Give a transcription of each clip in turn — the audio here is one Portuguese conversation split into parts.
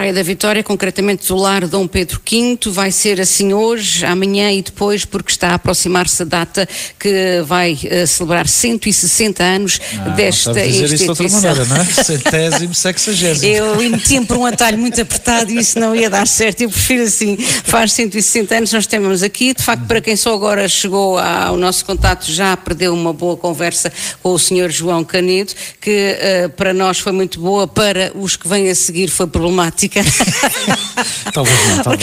Praia da Vitória, concretamente do lar Dom Pedro V, vai ser assim hoje, amanhã e depois, porque está a aproximar-se a data que vai celebrar 160 anos desta instituição. Isso de outra maneira, não é? 100º, 60º. Eu meti-me por um atalho muito apertado e isso não ia dar certo, eu prefiro assim, faz 160 anos, nós temos aqui, de facto, para quem só agora chegou ao nosso contato, já perdeu uma boa conversa com o Sr. João Canedo, que para nós foi muito boa, para os que vêm a seguir foi problemática. Talvez não.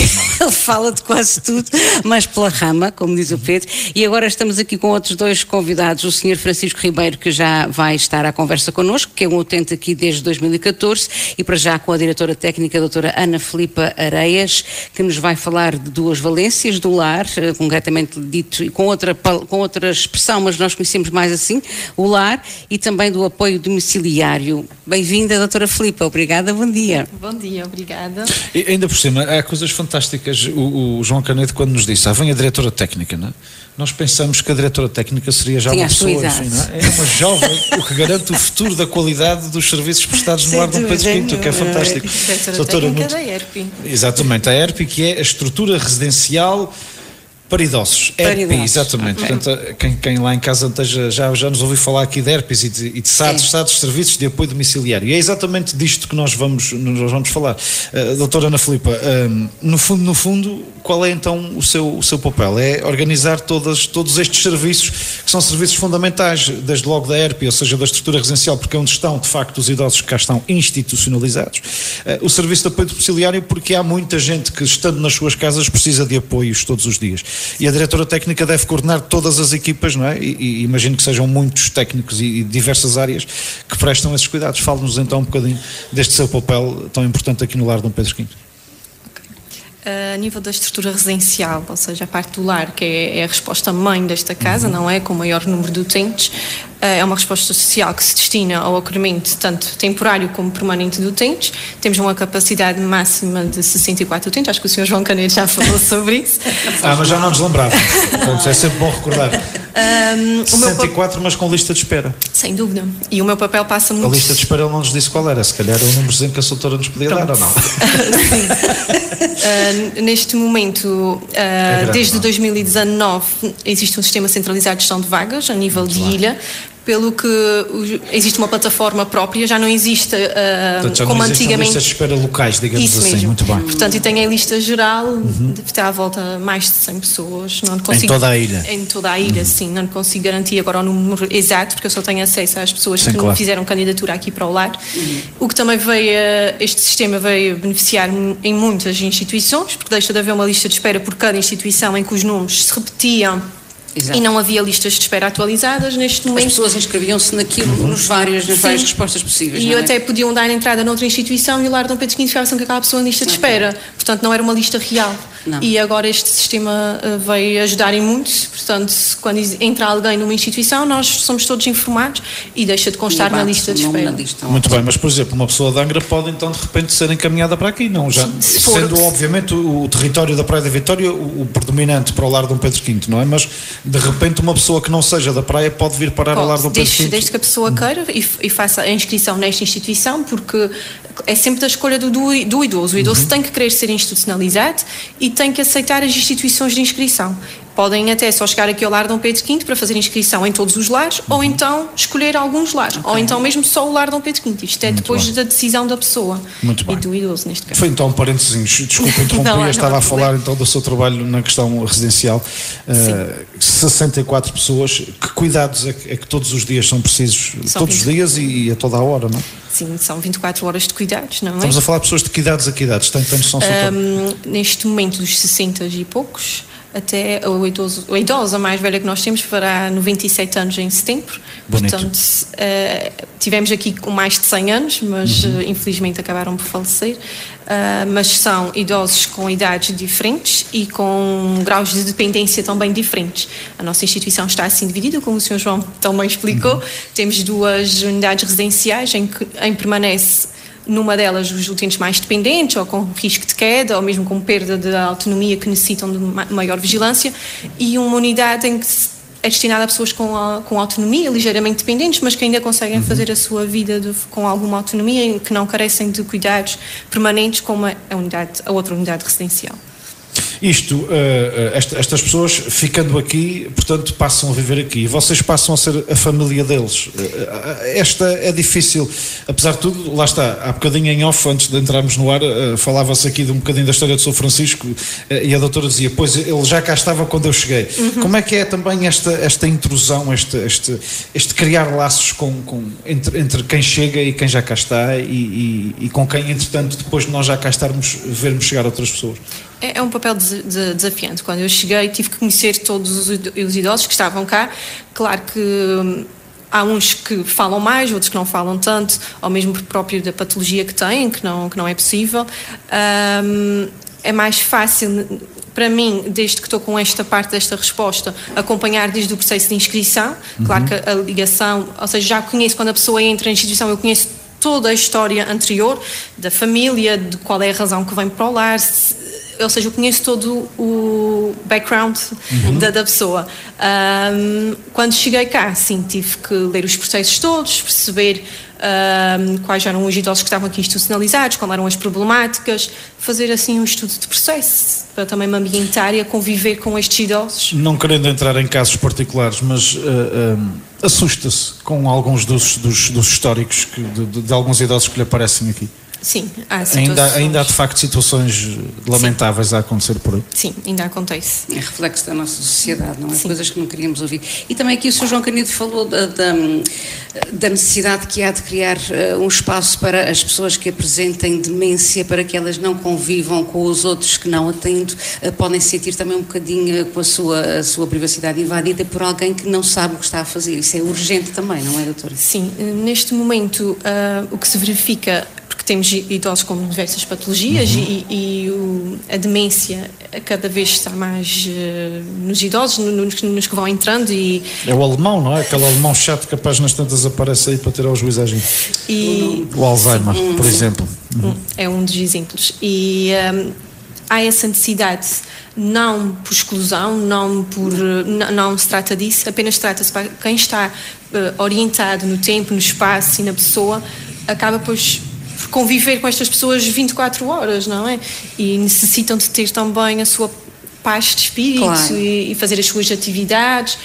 Ele fala de quase tudo, mas pela rama, como diz o Pedro. E agora estamos aqui com outros dois convidados, o Sr. Francisco Ribeiro, que já vai estar à conversa connosco, que é um utente aqui desde 2014, e para já com a diretora técnica, a doutora Ana Filipa Areias, que nos vai falar de duas valências do lar, concretamente dito com outra expressão, mas nós conhecemos mais assim, o lar, e também do apoio domiciliário. Bem-vinda, doutora Filipa, obrigada, bom dia. Bom dia, obrigada. E ainda por cima, há coisas fantásticas. O João Canedo, quando nos disse, vem a diretora técnica, não é? Nós pensamos que a diretora técnica seria já uma pessoa, enfim, não é? É uma jovem, o que garante o futuro da qualidade dos serviços prestados no lar Dom Pedro V, que é fantástico. Diretora técnica da ERP. Exatamente, a ERP, que é a estrutura residencial para idosos. ERP, exatamente. Okay. Portanto, quem lá em casa já nos ouviu falar aqui de ERPs e de SADs, Serviços de Apoio Domiciliário. E é exatamente disto que nós vamos falar. Doutora Ana Filipa, no fundo, qual é então o seu papel? É organizar todos estes serviços, que são serviços fundamentais, desde logo da ERP, ou seja, da estrutura residencial, porque é onde estão, de facto, os idosos que cá estão institucionalizados. O serviço de apoio domiciliário, porque há muita gente que, estando nas suas casas, precisa de apoios todos os dias. E a diretora técnica deve coordenar todas as equipas, não é? E imagino que sejam muitos técnicos e diversas áreas que prestam esses cuidados. Fale-nos então um bocadinho deste seu papel tão importante aqui no lar Dom Pedro V. A nível da estrutura residencial, ou seja, a parte do lar, que é a resposta mãe desta casa, não é? Com o maior número de utentes, é uma resposta social que se destina ao acolhimento tanto temporário como permanente de utentes. Temos uma capacidade máxima de 64 utentes, acho que o Sr. João Canedo já falou sobre isso. Mas já não nos lembrava, é sempre bom recordar. 64, mas com lista de espera. Sem dúvida, e o meu papel passa muito... A lista de espera ele não nos disse qual era, se calhar é o númerozinho que a doutora nos podia dar, ou não? Neste momento, desde 2019, existe um sistema centralizado de gestão de vagas a nível de ilha, pelo que existe uma plataforma própria, já não existe como antigamente. Listas de espera locais, digamos isso assim, mesmo. Muito bem. Portanto, e tem a lista geral, está à volta mais de 100 pessoas. Não consigo, em toda a ilha? Em toda a ilha, sim. Não consigo garantir agora o número exato, porque eu só tenho acesso às pessoas que fizeram candidatura aqui para o lar. O que também este sistema veio beneficiar em muitas instituições, porque deixa de haver uma lista de espera por cada instituição em que os números se repetiam. Exato. E não havia listas de espera atualizadas neste momento. As pessoas inscreviam-se naquilo, nas várias respostas possíveis. E até podiam dar entrada noutra instituição e o lar Dom Pedro V ficava-se com aquela pessoa na lista de espera. Portanto, não era uma lista real. Não. E agora este sistema veio ajudar em muito. Portanto, quando entra alguém numa instituição, nós somos todos informados e deixa de constar na lista de espera. Muito bem, mas por exemplo, uma pessoa de Angra pode então de repente ser encaminhada para aqui, não? Já, sendo obviamente o território da Praia da Vitória o predominante para o lar Dom Pedro V, não é? Mas de repente uma pessoa que não seja da praia pode vir parar ao lar Dom Pedro V. Desde que a pessoa queira e faça a inscrição nesta instituição, porque é sempre da escolha do idoso. O idoso tem que querer ser institucionalizado e tem que aceitar as instituições de inscrição. Podem até só chegar aqui ao lar Dom Pedro V para fazer inscrição em todos os lares, ou então escolher alguns lares, ou então mesmo só o lar Dom Pedro V. Isto é depois da decisão da pessoa e do idoso, neste caso. Foi então um parênteses, desculpa interromper, estava a falar então do seu trabalho na questão residencial. 64 pessoas, que cuidados é que todos os dias são precisos? Todos os dias e a toda a hora, não é? Sim, são 24 horas de cuidados, não é? Estamos a falar de pessoas de que idades a que idades? Tem noção? Neste momento dos 60 e poucos, até o idoso, a mais velha que nós temos, fará 97 anos em setembro. Bonito. Portanto, tivemos aqui com mais de 100 anos, mas infelizmente acabaram por falecer. Mas são idosos com idades diferentes e com graus de dependência também diferentes. A nossa instituição está assim dividida, como o Sr. João também explicou. Temos duas unidades residenciais em que permanece numa delas os utentes mais dependentes ou com risco de queda ou mesmo com perda de autonomia que necessitam de maior vigilância, e uma unidade em que é destinado a pessoas com autonomia, ligeiramente dependentes, mas que ainda conseguem fazer a sua vida com alguma autonomia e que não carecem de cuidados permanentes como a outra unidade residencial. Estas pessoas ficando aqui, portanto, passam a viver aqui e vocês passam a ser a família deles. Esta é difícil, apesar de tudo, lá está, há bocadinho em off, antes de entrarmos no ar, falava-se aqui de um bocadinho da história de São Francisco e a doutora dizia, pois ele já cá estava quando eu cheguei. Como é que é também esta intrusão, este criar laços entre quem chega e quem já cá está e com quem, entretanto, depois de nós já cá estarmos, vermos chegar outras pessoas? É um papel desafiante. Quando eu cheguei, tive que conhecer todos os idosos que estavam cá. Claro que há uns que falam mais, outros que não falam tanto, ou mesmo por próprio da patologia que têm, que não é possível. É mais fácil para mim, desde que estou com esta parte desta resposta, acompanhar desde o processo de inscrição. Claro que a ligação, ou seja, já conheço, quando a pessoa entra na instituição, eu conheço toda a história anterior da família, de qual é a razão que vem para o lar, ou seja, eu conheço todo o background da pessoa. Quando cheguei cá, sim, tive que ler os processos todos, perceber quais eram os idosos que estavam aqui institucionalizados, quais eram as problemáticas, fazer assim um estudo de processo, para também me ambientar e a conviver com estes idosos. Não querendo entrar em casos particulares, mas assusta-se com alguns dos históricos de alguns idosos que lhe aparecem aqui? Sim, há situações. Ainda há de facto situações lamentáveis a acontecer por aí. Sim, ainda acontece. É reflexo da nossa sociedade, não é? Sim. Coisas que não queríamos ouvir. E também aqui o Sr. João Canido falou da necessidade que há de criar um espaço para as pessoas que apresentem demência, para que elas não convivam com os outros que não atendo, podem sentir também um bocadinho com a sua privacidade invadida por alguém que não sabe o que está a fazer. Isso é urgente também, não é, doutora? Sim, neste momento o que se verifica, porque temos idosos com diversas patologias e a demência cada vez está mais nos idosos, nos que vão entrando. É o alemão, não é? Aquele alemão chato que capaz nas tantas aparece aí para ter ao juiz a gente. O Alzheimer, por exemplo. É um dos exemplos. E há essa necessidade, não por exclusão, não se trata disso, apenas trata-se para quem está orientado no tempo, no espaço e na pessoa, acaba pois por conviver com estas pessoas 24 horas, não é? E necessitam de ter também a sua paz de espírito, claro, e fazer as suas atividades,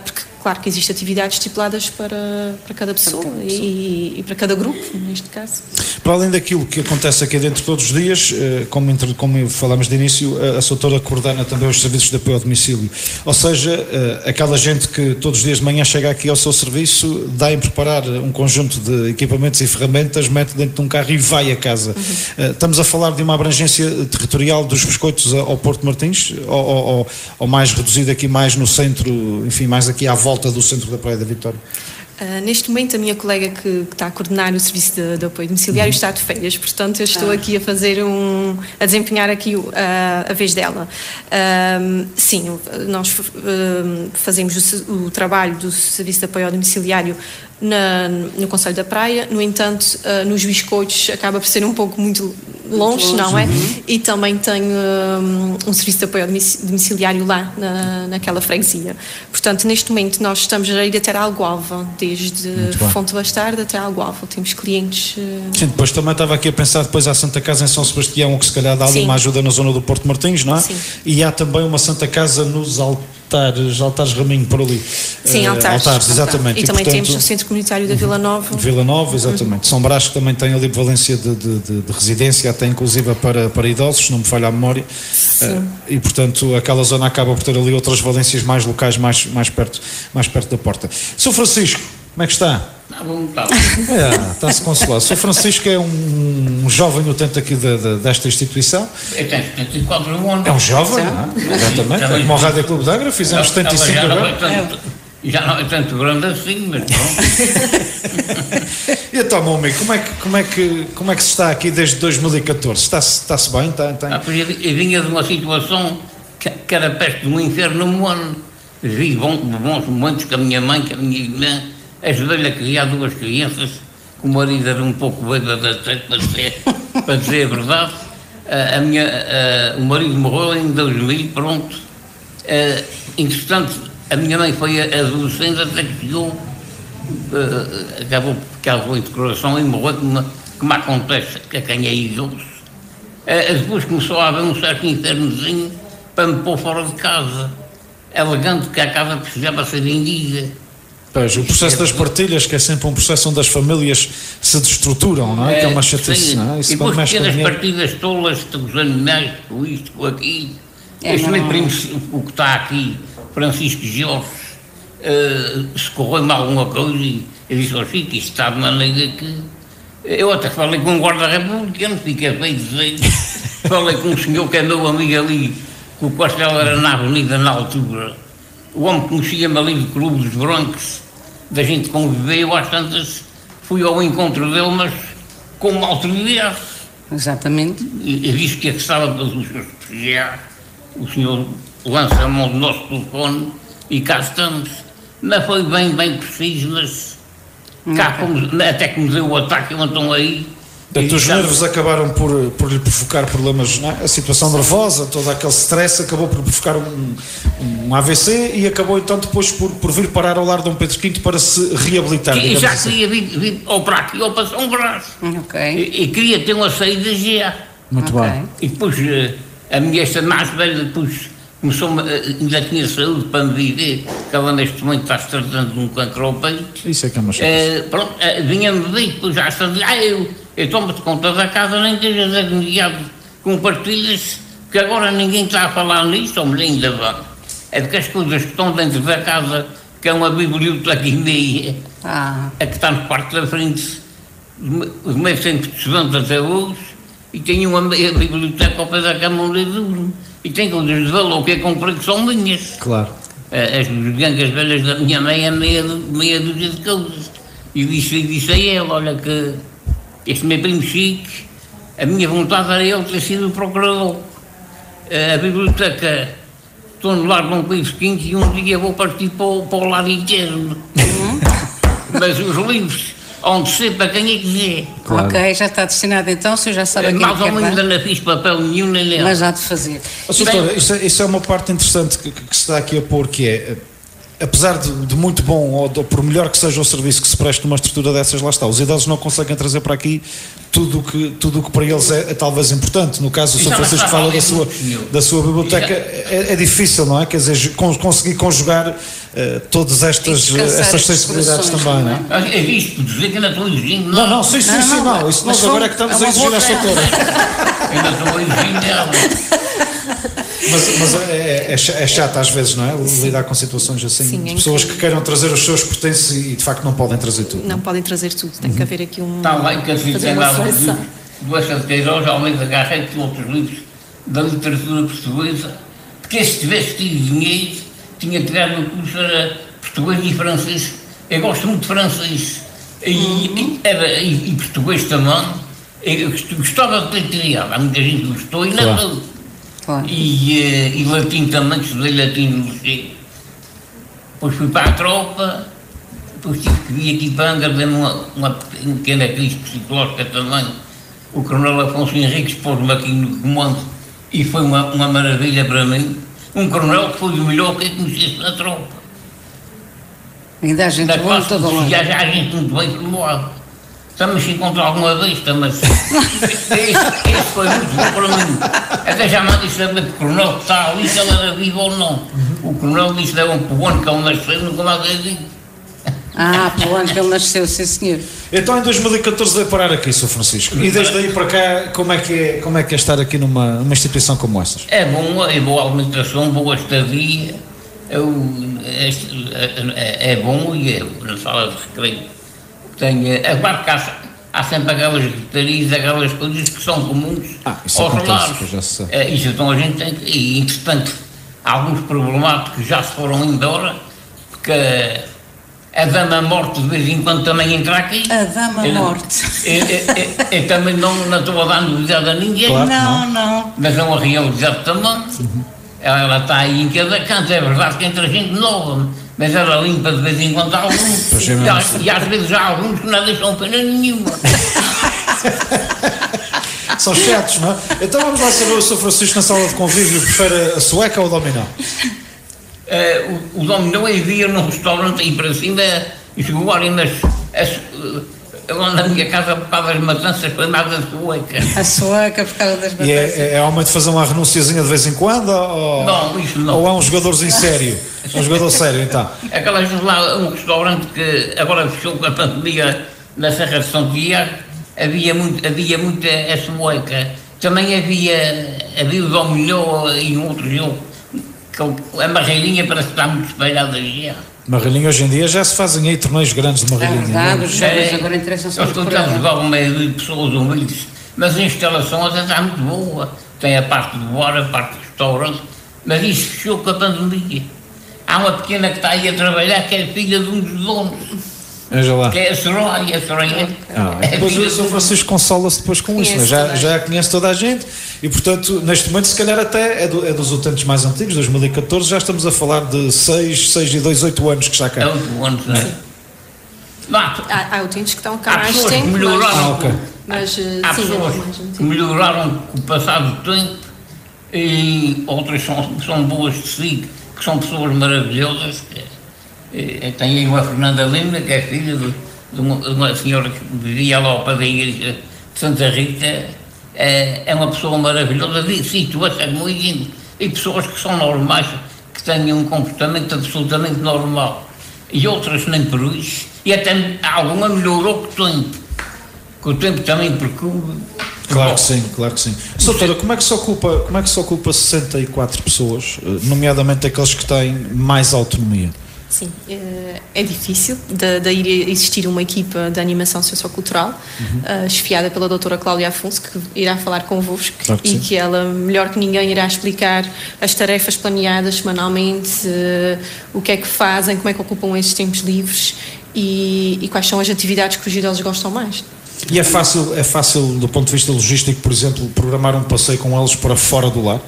porque claro que existem atividades estipuladas para cada pessoa e para cada grupo, neste caso. Para além daquilo que acontece aqui dentro todos os dias, como falámos de início, a doutora coordena também os serviços de apoio ao domicílio. Ou seja, aquela gente que todos os dias de manhã chega aqui ao seu serviço, dá em preparar um conjunto de equipamentos e ferramentas, mete dentro de um carro e vai a casa. Estamos a falar de uma abrangência territorial dos biscoitos ao Porto Martins, ou mais reduzido aqui mais no centro, enfim, mais aqui à volta do centro da Praia da Vitória? Neste momento a minha colega que está a coordenar o serviço de apoio domiciliário está de férias, portanto eu estou aqui a desempenhar aqui a vez dela. Sim, nós fazemos o trabalho do serviço de apoio ao domiciliário no Concelho da Praia, no entanto nos biscoitos acaba por ser um pouco muito longe, não é? E também tenho um serviço de apoio domiciliário lá naquela freguesia. Portanto, neste momento nós estamos a ir até Algualva, desde Fonte Bastarda até Algualva. Temos clientes... Sim, depois também estava aqui a pensar depois à Santa Casa em São Sebastião, que se calhar dá ali uma ajuda na zona do Porto Martins, não é? Sim. E há também uma Santa Casa nos Altares Raminho, por ali. Sim, Altares, exatamente. E também portanto, temos o Centro Comunitário da Vila Nova. Vila Nova, exatamente. São Brás, que também tem ali valência de residência, até inclusive para idosos, se não me falha a memória. E portanto aquela zona acaba por ter ali outras valências mais locais, mais perto da porta. Sr. Francisco, como é que está? Está-se consolado. Sr. Francisco é um jovem utente aqui desta instituição. Eu tenho 74 anos. É um jovem, não é? Exatamente. É como o Rádio Clube de Angra, fizemos 75 agora. Já não é tanto grande assim, mas pronto. E então, meu amigo, como é que se está aqui desde 2014? Está-se bem? Eu vinha de uma situação que era perto de um inferno no ano. Vi bons momentos com a minha mãe, com a minha irmã. Ajudei-lhe a criar 2 crianças, que o marido era um pouco bêbado para dizer a verdade. O marido morreu em 2000, pronto. Entretanto, a minha mãe foi adolescente até que chegou, acabou porque ela foi de coração e morreu, como acontece a quem é idoso. Depois começou a haver um certo infernozinho para me pôr fora de casa, alegando que a casa precisava ser vendida. Pois, o processo das partilhas, que é sempre um processo onde as famílias se destruturam, não é? Que é uma chatice, não é? Isso, e depois pequenas partidas tolas, com os animais, com isto, com aquilo. Este meu primo, o que está aqui, Francisco Jorge, socorreu-me alguma coisa e eu disse ao Chico, isto está de maneira que... Eu até falei com um guarda republicano, fiquei feio de dizer. Falei com um senhor que é meu amigo ali, que o castelo era na avenida na altura. O homem conhecia-me ali do Clube dos Brancos, da gente conviver, eu às tantas fui ao encontro dele, mas com uma autoridade. Exatamente. E disse que estava pelos seus prestigiados. O senhor lança a mão do nosso telefone e cá estamos. Não foi bem preciso, mas cá até que me deu o ataque, eu então aí. Portanto, os nervos acabaram por lhe provocar problemas, não é? A situação nervosa, todo aquele stress acabou por provocar um AVC e acabou então depois por vir parar ao lar de Dom Pedro V para se reabilitar. E já queria vir ou para aqui ou para São Brás. E queria ter uma saída já. Muito bem. E depois a minha esta mais velha depois começou-me, ainda tinha saúde para me viver, que ela neste momento está se tratando de um cancro ao peito. Isso é que é uma pronto, vinha-me vir, depois já está eu tomo-te conta da casa, nem estejas agoniado com partilhas, que agora ninguém está a falar nisso, ou melhor ainda bem. É de que as coisas que estão dentro da casa, que é uma biblioteca e meia, a que está no quarto da frente, os meus sempre de estudante até hoje, e tenho uma biblioteca ao pé da cama onde eu durmo, e tem coisas de valor que eu comprei que são minhas. Claro. As gangas velhas da minha mãe é meia dúzia de coisas. E disse a ela, olha que este meu primo Chico, a minha vontade era ele ter sido o procurador. A biblioteca, estou no lar de Dom Pedro V e um dia vou partir para o lado interno. Mas os livros, onde ser para quem é que quiser. Claro. Ok, já está destinado então, o senhor já sabe aquilo que mais ou menos ainda não fiz papel nenhum nem nele. Mas já de fazer. Doutora, isso é uma parte interessante que se está aqui a pôr, que é, apesar de muito bom, ou por melhor que seja o serviço que se preste numa estrutura dessas, lá está, os idosos não conseguem trazer para aqui tudo o que para eles é talvez importante. No caso, o Sr. Francisco fala da sua biblioteca, é difícil, não é? Quer dizer, conseguir conjugar todas estas sensibilidades também, não é? É isto, dizer que ainda estou exigindo. Não, sim, não. Isso nós agora é que estamos a exigir esta doutora. Ainda estou exigindo dela. Mas é chato às vezes, não é? Lidar com situações assim, sim, de pessoas que queiram trazer os seus pertences e de facto não podem trazer tudo. Não podem trazer tudo, tem que haver aqui um. Está bem que assim tem dado do Essa de Queiroz, Almeida Garrett e outros livros da literatura portuguesa, porque se tivesse tido dinheiro, tinha tirado no curso era português e francês. Eu gosto muito de francês e português também. Eu gostava de ter tirado, há muita gente que gostou e não. Claro. Claro. E latim também, estudei latim no liceu. Depois fui para a tropa, depois tive que vir aqui para Angra, dei-me uma pequena crise psicológica também. O coronel Afonso Henriques pôs-me aqui no comando e foi uma maravilha para mim. Um coronel que foi o melhor que eu conhecesse na tropa. Ainda a gente boa em todo lado. Já a gente muito bem pelo lado. Estamos se encontrar alguma vez, mas isso foi muito bom para mim. Até já me disse saber que o coronel que está ali, se ele era vivo ou não. O coronel disse que era um ano que ele nasceu, nunca mais é vivo. Pelo ano que ele nasceu, sim senhor. Então em 2014 veio parar aqui, Sr. Francisco. E desde aí para cá, como é que é estar aqui numa instituição como estas? É bom, é boa alimentação, boa estadia. É bom e é na sala de recreio. Claro que há sempre aquelas gritarias, aquelas coisas que são comuns aos lares. Isso então a gente tem que. E entretanto, alguns problemáticos já se foram embora, porque a Dama Morte de vez em quando também entra aqui. A Dama Morte. Eu também não estou a dar novidade a ninguém. Claro, não. Mas é uma realidade também. Ela está aí em cada canto, é verdade que entra gente nova, mas ela limpa de vez em quando alguns. E às vezes há alguns que não deixam pena nenhuma. São chatos, não é? Então vamos lá saber o Sr. Francisco na sala de convívio, prefere a sueca ou o dominó? o dominó havia num restaurante aí para cima, e chegou ali na minha casa por causa das matanças, foi mais a sueca. A sueca por causa das matanças. E é homem de fazer uma renunciazinha de vez em quando? Ou, não, isso não. Ou é um jogadorzinho sério? É um jogador sério, então? Aquelas lá, um restaurante que agora fechou com a pandemia na Serra de São Tiago, havia muita a sueca. Também havia o dominó e um outro jogo, a marreirinha parece que está muito espalhada já. Marrelinha hoje em dia já se fazem aí torneios grandes de marrelinha. É verdade, os jovens agora interessam-se muito por ela. Jogavam meio de pessoas humildes, mas a instalação até está muito boa. Tem a parte de bar, a parte de restaurante, mas isso fechou com a pandemia. Há uma pequena que está aí a trabalhar que é filha de um dos donos. Veja lá. Que é a Soraya. Depois o Sr. Francisco consola-se depois com isso, já conhece toda a gente e, portanto, neste momento, se calhar até é dos utentes mais antigos, 2014, já estamos a falar de 6 e 2, 8 anos que está cá. 8 anos, não é? Há utentes que estão cá mais tempo. tempo, Mas há pessoas que melhoraram com o passado do tempo e outras são boas de si, que são pessoas maravilhosas. Tem aí uma Fernanda Lima, que é filha de uma senhora que vivia lá ao pé da igreja de Santa Rita. É uma pessoa maravilhosa, situa-se muito, e pessoas que são normais, que têm um comportamento absolutamente normal, e outras nem por isso, e até alguma melhorou com o tempo também, porque... Claro que sim, claro que sim. Doutora, como é que se ocupa 64 pessoas, nomeadamente aqueles que têm mais autonomia? Sim, é difícil, daí existir uma equipa de animação sociocultural, chefiada pela doutora Cláudia Afonso, que irá falar convosco, claro que que ela, melhor que ninguém, irá explicar as tarefas planeadas semanalmente, o que é que fazem, como é que ocupam esses tempos livres e quais são as atividades que os idosos gostam mais. E é fácil, do ponto de vista logístico, por exemplo, programar um passeio com eles para fora do lar?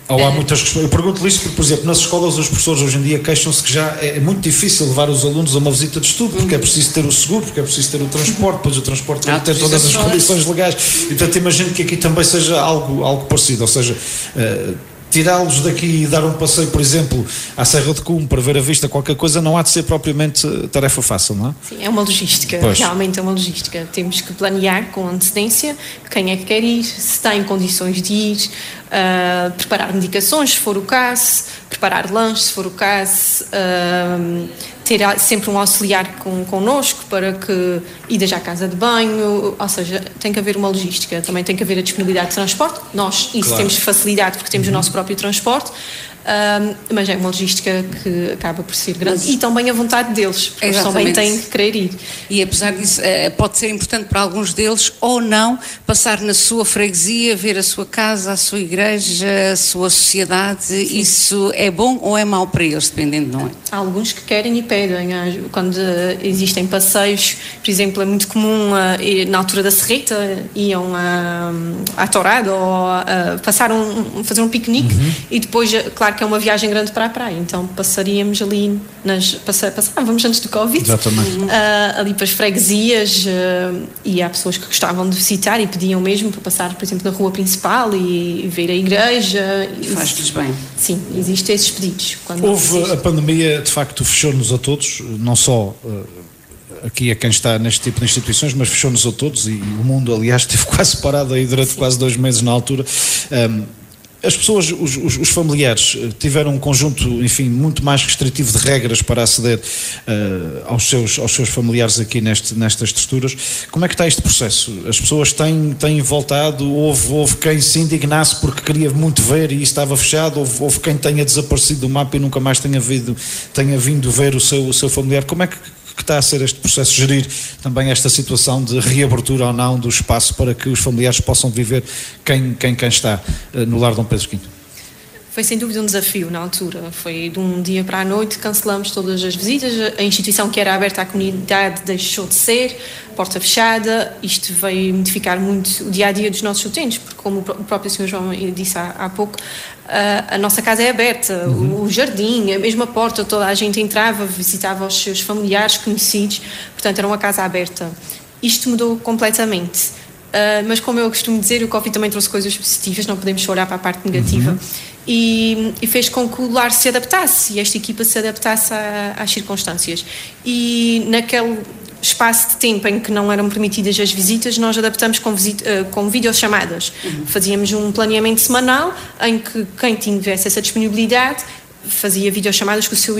Ou há muitas questões? Eu pergunto-lhe isso porque, por exemplo, nas escolas os professores hoje em dia queixam-se que já é muito difícil levar os alunos a uma visita de estudo, porque é preciso ter o seguro, porque é preciso ter o transporte, depois o transporte tem que ter todas as condições legais. E, portanto, imagino que aqui também seja algo parecido, ou seja, tirá-los daqui e dar um passeio, por exemplo, à Serra de Cume para ver a vista, qualquer coisa, não há de ser propriamente tarefa fácil, não é? Sim, é uma logística, realmente é uma logística. Temos que planear com antecedência quem é que quer ir, se tem condições de ir, preparar medicações, se for o caso, preparar lanches, se for o caso, ter sempre um auxiliar connosco para que idas à casa de banho, ou seja, tem que haver uma logística, também tem que haver a disponibilidade de transporte, nós isso temos facilidade porque temos o nosso próprio transporte, mas é uma logística que acaba por ser grande e também a vontade deles, porque eles também têm que querer ir. E apesar disso, pode ser importante para alguns deles ou não passar na sua freguesia, ver a sua casa, a sua igreja, a sua sociedade. Sim. Isso é bom ou é mau para eles, dependendo, não é? Há alguns que querem e pedem. Quando existem passeios, por exemplo, é muito comum na altura da Serreta iam à Torada ou fazer um piquenique e depois, claro que é uma viagem grande para a praia, então passaríamos ali, passávamos antes do Covid, ali para as freguesias e há pessoas que gostavam de visitar e pediam mesmo para passar, por exemplo, na rua principal e ver a igreja. Faz-lhes bem. Sim, existem esses pedidos. A pandemia, de facto, fechou-nos a todos, não só aqui a quem está neste tipo de instituições, mas fechou-nos a todos e o mundo, aliás, esteve quase parado aí durante quase 2 meses na altura. As pessoas, os familiares tiveram um conjunto, enfim, muito mais restritivo de regras para aceder aos seus familiares aqui nestas estruturas. Como é que está este processo? As pessoas têm voltado, houve quem se indignasse porque queria muito ver e isso estava fechado, houve quem tenha desaparecido do mapa e nunca mais tenha vindo ver o seu familiar. Como é que está a ser este processo, gerir também esta situação de reabertura ou não do espaço para que os familiares possam viver quem está no lar Dom Pedro V? Foi sem dúvida um desafio na altura, foi de um dia para a noite, cancelamos todas as visitas, a instituição que era aberta à comunidade deixou de ser, porta fechada, isto veio modificar muito o dia-a-dia dos nossos utentes, porque como o próprio Sr. João disse há pouco, a nossa casa é aberta, o jardim, a mesma porta, toda a gente entrava, visitava os seus familiares, conhecidos, portanto era uma casa aberta. Isto mudou completamente. mas como eu costumo dizer, o Covid também trouxe coisas positivas, não podemos só olhar para a parte negativa. E fez com que o lar se adaptasse e esta equipa se adaptasse às circunstâncias. E naquele espaço de tempo em que não eram permitidas as visitas, nós adaptamos com videochamadas. Fazíamos um planeamento semanal em que quem tivesse essa disponibilidade fazia videochamadas com o seu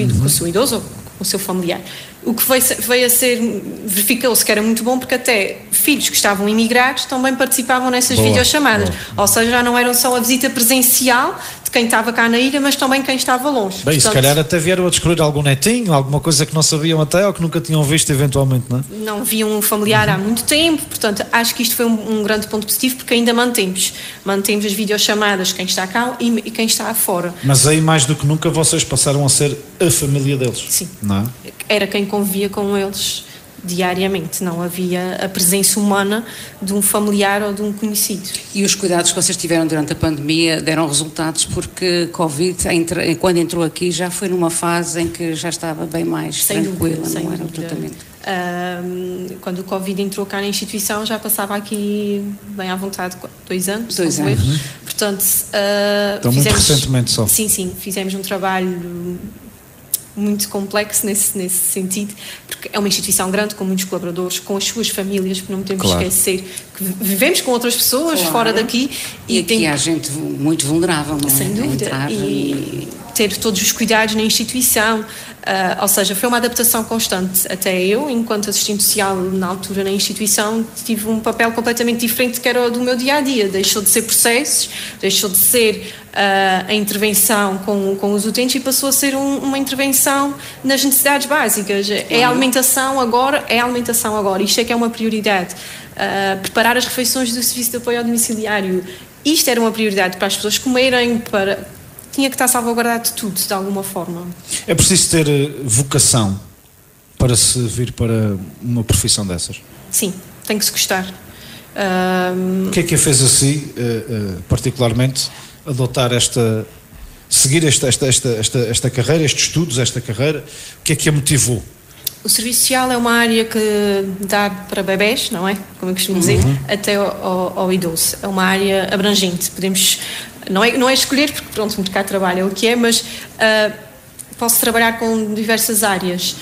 idoso ou com o seu familiar. O que veio a ser, verificou-se que era muito bom, porque até filhos que estavam imigrados também participavam nessas videochamadas. Ou seja, já não eram só a visita presencial de quem estava cá na ilha, mas também quem estava longe. Bem, portanto, se calhar até vieram a descobrir algum netinho, alguma coisa que não sabiam até ou que nunca tinham visto eventualmente, não é? Não viam um familiar há muito tempo, portanto, acho que isto foi um grande ponto positivo, porque ainda mantemos as videochamadas, quem está cá e quem está fora. Mas aí, mais do que nunca, vocês passaram a ser a família deles. Sim. Não é? Era quem convivia com eles diariamente, não havia a presença humana de um familiar ou de um conhecido. E os cuidados que vocês tiveram durante a pandemia deram resultados, porque Covid, quando entrou aqui, já foi numa fase em que já estava bem mais tranquila, não era o tratamento? Quando o Covid entrou cá na instituição, já passava aqui bem à vontade 2 anos. 2 anos. Portanto, então, muito recentemente só. Sim, fizemos um trabalho muito complexo nesse sentido, porque é uma instituição grande, com muitos colaboradores, com as suas famílias, porque não podemos esquecer que vivemos com outras pessoas fora daqui. E aqui há gente muito vulnerável, não é? Sem dúvida. E ter todos os cuidados na instituição, ou seja, foi uma adaptação constante. Até eu, enquanto assistente social na altura na instituição, tive um papel completamente diferente que era o do meu dia-a-dia. Deixou de ser processos, deixou de ser a intervenção com os utentes e passou a ser uma intervenção nas necessidades básicas. É alimentação agora. Isto é que é uma prioridade. Preparar as refeições do serviço de apoio ao domiciliário. Isto era uma prioridade para as pessoas comerem, tinha que estar salvaguardado de tudo, de alguma forma. É preciso ter vocação para se vir para uma profissão dessas? Sim, tem que se gostar. O que é que a fez assim, particularmente, adotar seguir esta carreira, estes estudos, esta carreira? O que é que a motivou? O serviço social é uma área que dá para bebés, não é? Como eu costumo dizer, até ao idoso. É uma área abrangente. Podemos... Não é escolher, porque pronto, o mercado de trabalho é o que é, mas posso trabalhar com diversas áreas.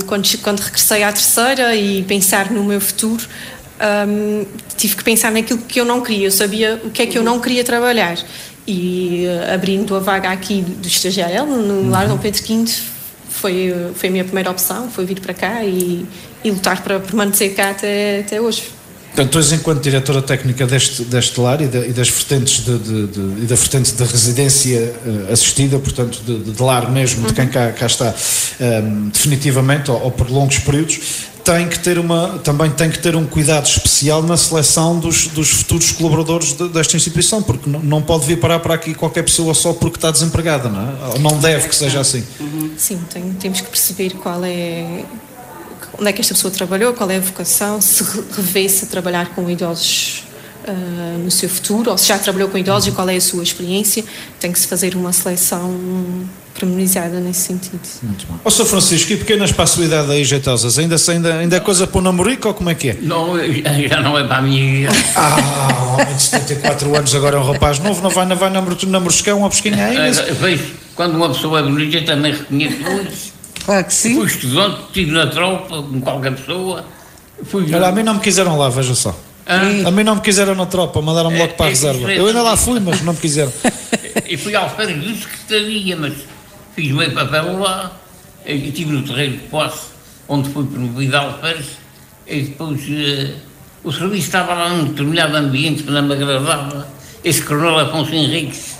Quando regressei à terceira e pensar no meu futuro, tive que pensar naquilo que eu não queria. Eu sabia o que é que eu não queria trabalhar. E abrindo a vaga aqui do estagiário no Lar Dom Pedro V, foi a minha primeira opção, foi vir para cá e lutar para permanecer cá até hoje. Portanto, tu és, enquanto diretora técnica deste lar e das vertentes e da vertente da residência assistida, portanto, de lar mesmo, de quem cá está definitivamente ou por longos períodos, também tem que ter um cuidado especial na seleção dos futuros colaboradores desta instituição, porque não pode vir parar para aqui qualquer pessoa só porque está desempregada, não é? Ou não deve que seja assim. Sim, temos que perceber onde é que esta pessoa trabalhou, qual é a vocação, se revê-se a trabalhar com idosos no seu futuro, ou se já trabalhou com idosos e qual é a sua experiência. Tem que se fazer uma seleção pormenorizada nesse sentido. Muito bom. Ó Sr. Francisco, e pequenas para a sua idade aí, jeitosas, ainda é coisa para o namorico ou como é que é? Não, já não é para a minha idade. Um homem de 74 anos agora é um rapaz novo, não vai namoroscar uma pesquinha aí? Vejo, quando uma pessoa é bonita também reconheço isso. Claro que sim. Fui estudante, estive na tropa, com qualquer pessoa. Olha, a mim não me quiseram lá, veja só. A mim não me quiseram na tropa, mandaram-me logo para a reserva. Eu ainda lá fui, mas não me quiseram. E fui ao alferes de secretaria, mas fiz meio papel lá. E estive no terreiro de posse, onde fui promovido a alferes. E depois o serviço estava lá num determinado ambiente que não me agradava. Esse coronel Afonso Henriques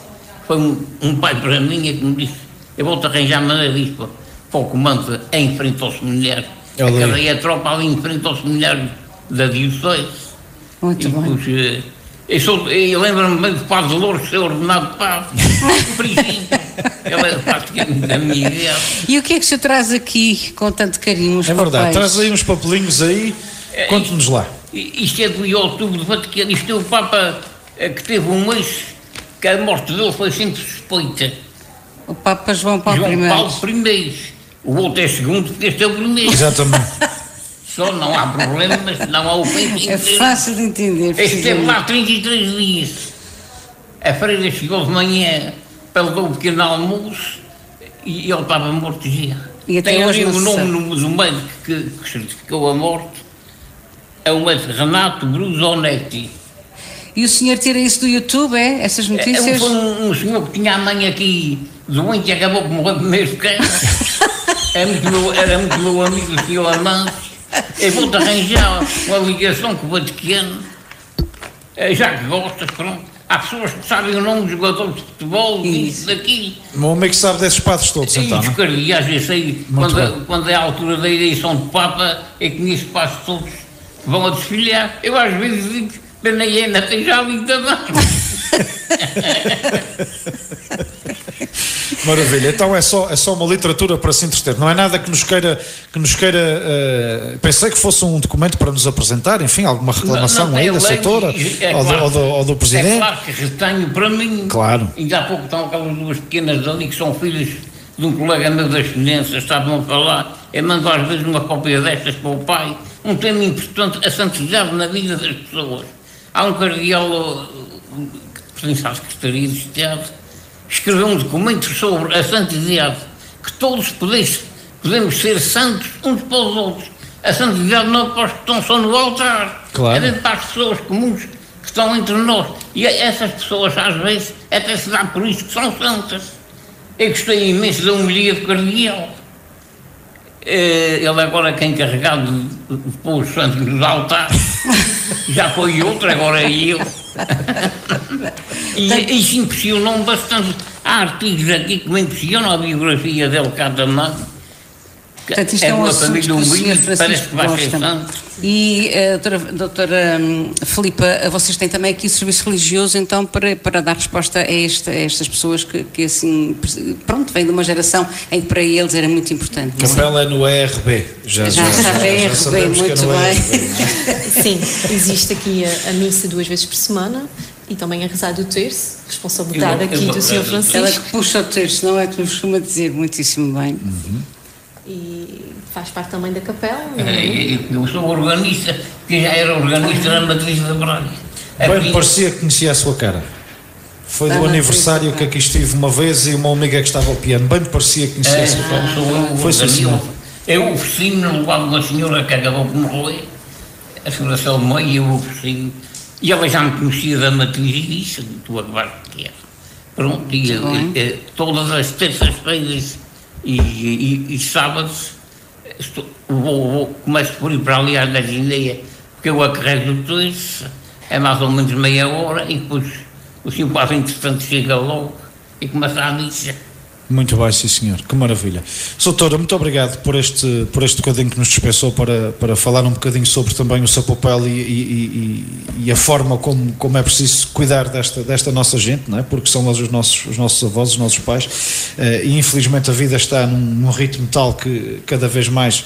foi um pai para mim que me disse: eu vou-te arranjar maneira disso para o comando em frente ao seminário. Acabei a tropa ali em frente ao seminário da Diocese. Muito bem. Eu lembro-me bem do Padre Lourdes ser ordenado de paz. Ele é praticamente da minha ideia. E o que é que o senhor traz aqui com tanto carinho? É verdade, traz aí uns papelinhos aí, conte-nos lá. Isto é do outubro do Vaticano. Isto é o Papa que teve um mês que a morte dele foi sempre suspeita. O Papa João Paulo I. O outro é segundo, porque este é o primeiro. Exatamente. Só não há problema, mas não há o peito. É fácil de entender. Esteve lá 33 dias. A freira chegou de manhã para dar um pequeno almoço e ele estava morto já. E até tem hoje ali o não se nome do médico que certificou a morte. É o médico Renato Brusonetti. E o senhor tira isso do YouTube, é? Essas notícias? Foi um senhor que tinha a mãe aqui doente e acabou por morrer mesmo. Era muito meu amigo, o senhor Amante. Eu vou-te arranjar uma ligação com o Vaticano. Já que gostas, pronto. Há pessoas que sabem o nome dos jogadores de futebol, disso, daqui. O meu amigo sabe desses padres todos, então, não? Aliás, eu sei, quando é a altura da eleição do Papa, é que conheço padres todos que vão a desfilhar. Eu às vezes digo, pena ainda tem já ali também. Maravilha, então é só uma literatura para se entreter, não é nada que nos queira pensei que fosse um documento para nos apresentar, enfim, alguma reclamação aí da setora ou do Presidente. É claro que retenho para mim, claro. Ainda há pouco estão aquelas duas pequenas ali que são filhas de um colega meu das finanças, estavam a falar, eu mando às vezes uma cópia destas para o pai, um tema importante, a santidade na vida das pessoas. Há um cardeal que pertence à Secretaria de Estado, escreveu um documento sobre a santidade, que todos podemos ser santos uns para os outros. A santidade não é para os que estão só no altar, claro. É para as pessoas comuns que estão entre nós. E essas pessoas, às vezes, até se dá por isso que são santas. Eu gostei imenso da homilia do cardeal. Ele agora é encarregado de pôr os santos nos altares. Já foi outro, agora é eu. E isso impressionou-me bastante. Há artigos aqui que me impressionam, a biografia dele cá também. Portanto, isto é uma família humilde, parece que vai ser santo. E, doutora Filipa, vocês têm também aqui serviço religioso, então, para dar resposta a estas pessoas que assim, pronto, vêm de uma geração em que para eles era muito importante. Capela é no ERB. Já sabemos muito que é no bem. ERB. Sim, existe aqui a missa 2 vezes por semana e também a rezar do terço, responsabilidade aqui do Sr. Francisco. Ela que puxa o terço, não é que nos costuma dizer muitíssimo bem. E faz parte também da capela. Eu sou organista, porque já era organista na matriz da Braga. Bem, parecia que conhecia a sua cara. Foi do aniversário que aqui estive uma vez e uma amiga que estava ao piano. Bem, parecia que conhecia a sua cara. Foi assim. Eu ofereci-me no lugar de uma senhora que acabou por morrer, a senhora Salomé, e eu ofereci-me. E ela já me conhecia da matriz e disse: tu acabaste de que é. Pronto, e todas as terças-feiras e sábados começo por ir para ali às 10h30, porque eu acarrego o terço, é mais ou menos meia hora, e depois o senhor quase entretanto chega logo e começa a missa. Muito bem, sim senhor, que maravilha. Doutora, muito obrigado por este bocadinho que nos dispensou para falar um bocadinho sobre também o seu papel e a forma como é preciso cuidar desta nossa gente, não é? Porque são eles os nossos avós, os nossos pais, e infelizmente a vida está num ritmo tal que cada vez mais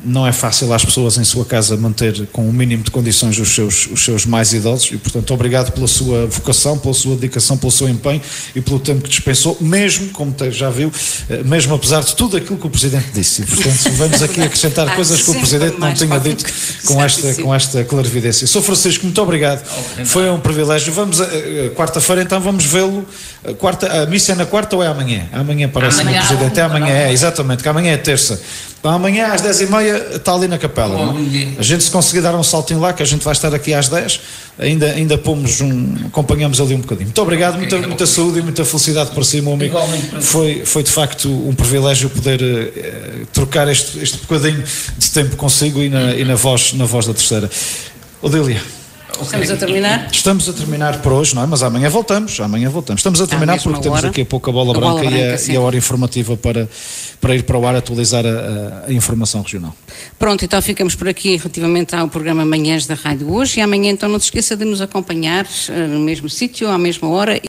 não é fácil às pessoas em sua casa manter com o mínimo de condições os seus mais idosos, e portanto obrigado pela sua vocação, pela sua dedicação, pelo seu empenho e pelo tempo que dispensou, mesmo, como já viu, mesmo apesar de tudo aquilo que o Presidente disse. E, portanto, vamos aqui acrescentar coisas que o Presidente não tinha dito com esta clarividência. Sr. Francisco, muito obrigado. Foi um privilégio. Vamos, quarta-feira, então, vamos vê-lo. A missa é na quarta ou é amanhã? Amanhã, parece-me, Presidente. É amanhã, exatamente, que amanhã é terça. Então, amanhã às 10h30 está ali na capela. Não? A gente, se conseguir dar um saltinho lá, que a gente vai estar aqui às 10, ainda acompanhamos ali um bocadinho. Muito obrigado, muita saúde e muita felicidade para si, meu amigo. Foi de facto um privilégio poder trocar este bocadinho de tempo consigo e na voz da terceira. Odília. Estamos a terminar? Estamos a terminar por hoje, não é? Mas amanhã voltamos. Estamos a terminar porque temos daqui a pouco a bola branca e a hora informativa para ir para o ar atualizar a informação regional. Pronto, então ficamos por aqui relativamente ao programa Manhãs da Rádio hoje, e amanhã então não se esqueça de nos acompanhar no mesmo sítio, à mesma hora.